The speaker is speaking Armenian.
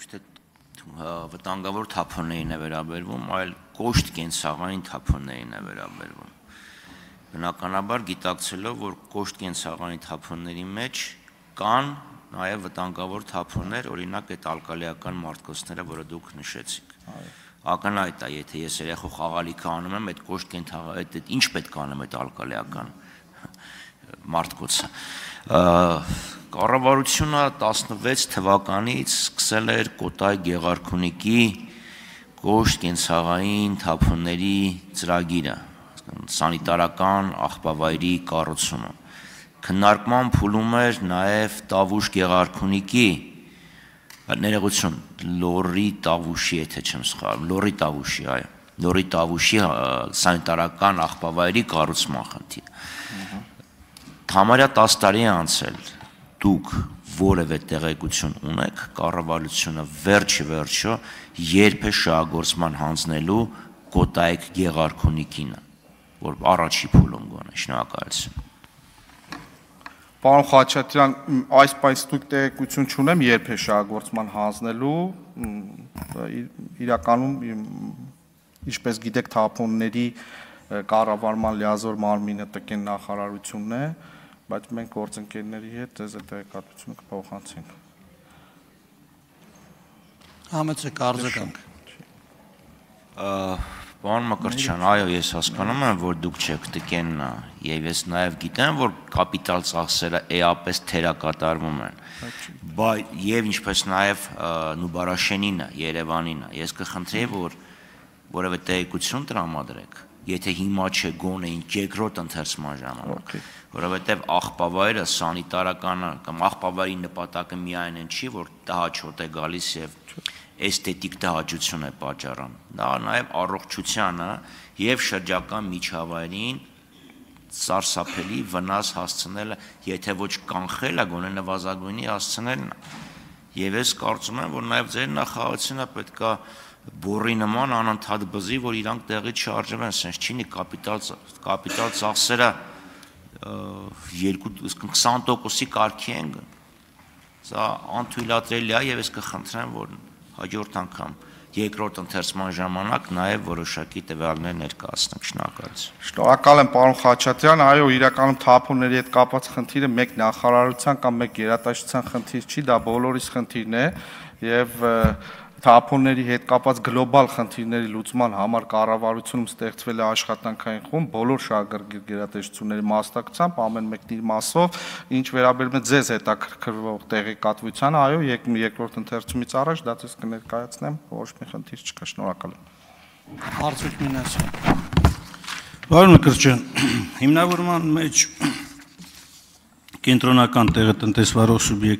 ոչ թե վտանգավոր թափոններին է վերաբերվում, այլ կոշտ կենցաղային թափոններին է վերաբերվում։ Բնականաբար գիտակցելով, որ կոշտ կենցաղային թափոնների մեջ կան նաև վտանգավոր թափոններ, օրինակ այդ ալկալիական մարտկոցները, որը դուք նշեցիք։ Ակնհայտ է, եթե ես երեխու խաղալիքը անում եմ, այդ կոշտ կենցաղային, ինչ պետք է անեմ այդ ալկալիական մարտկոցը։ Կառավարությունը 16 թվականից սկսել էր Կոտայ Գեղարքունիքի կոշտ կենցաղային թափոնների ծրագիրը, սանիտարական աղբավայրի կառուցումը։ Քննարկման փուլում էր նաև Տավուշ Գեղարքունիքի, ներողություն, Լոռի Տավուշի, եթե չեմ սխալվում, Լոռի Տավուշի, այո, Լոռի Տավուշի սանիտարական աղբավայրի կառուցման խնդիր։ Համարյա 10 տարի է անցել, դուք որևէ տեղեկություն ունեք կառավարությունը վերջը երբ է շահագործման հանձնելու Կոտայք Գեղարքունիքին, որ առաջի փուլում գոնե, շնորհակալություն։ Պարոն Խաչատրյան, այս դուք տեղեկություն չունեմ, երբ է շահագործման հանձնելու, իրականում, ինչպես գիտեք, թափոնների կառավարման լիազոր մարմինը ՏԿ նախարարությունն է, բայց մենք գործընկերների հետ ձեզ այդ տեղեկատվությունը կփոխանցենք։ Համեցեք արձագանք։ Պարոն Մկրտչյան, այո, ես հասկանում եմ, որ դուք չեք ՏԿ-ն, եւ ես նաեւ գիտեմ, որ կապիտալ ծախսերը էապես թերակատարվում են, բայց եւ ինչպես նաեւ Նուբարաշենինը, Երևանինը, ես կխնդրեի, որ որևէ տեղեկություն տրամադրեք, եթե հիմա չէ գոնե երկրորդ ընթերցման ժամանակ, որովհետեւ աղբավայրը սանիտարականը կամ աղբավայրի նպատակը միայն այն չի, որ տհաճոտ է գալիս եւ էսթետիկ տհաճություն է պատճառում, դա նաև առողջությանը եւ շրջակա միջավայրին սարսափելի վնաս հասցնելը, եթե ոչ կանխելը, գոնե նվազագույնի հասցնելն է։ Եվ ես կարծում եմ, որ նաև ձեր նախարարությունը պետքա բորի նման անընդհատ բզի, որ իրանք տեղից շարժվեն, sense չի կապիտալ ծախսերը 20%-ի կարգի են գնում։ Սա անթույլատրելի է եւ ես կխնդրեմ, որ հաջորդ անգամ երկրորդ ընթերցման ժամանակ նաև որոշակի տվյալներ ներկայացնենք, շնորհակալություն։ Շնորհակալ եմ, պարոն Խաչատրյան, այո, իրականում թափոնների հետ կապված խնդիրը մեկ նախարարության կամ մեկ գերատեսչության խնդիր չի, դա բոլորիս խնդիրն է եւ թափոնների հետ կապված գլոբալ խնդիրների լուծման համար կառավարությունում ստեղծվել է աշխատանքային խումբ բոլոր շահագրգիռ գերատեսչությունների մասնակցությամբ, ամեն մեկն իր մասով, ինչ վերաբերում է ձեզ հետաքրքրվող տեղեկատվությանը, այո, երկրորդ ընթերցումից առաջ դա ձեզ կներկայացնեմ, ոչ մի խնդիր չկա, շնորհակալ եմ։ Արծուք Մինասյան։ Պարոն Մկրտչյան, հիմնավորման մեջ կենտրոնական տեղը տնտեսվարող սուբյեկտ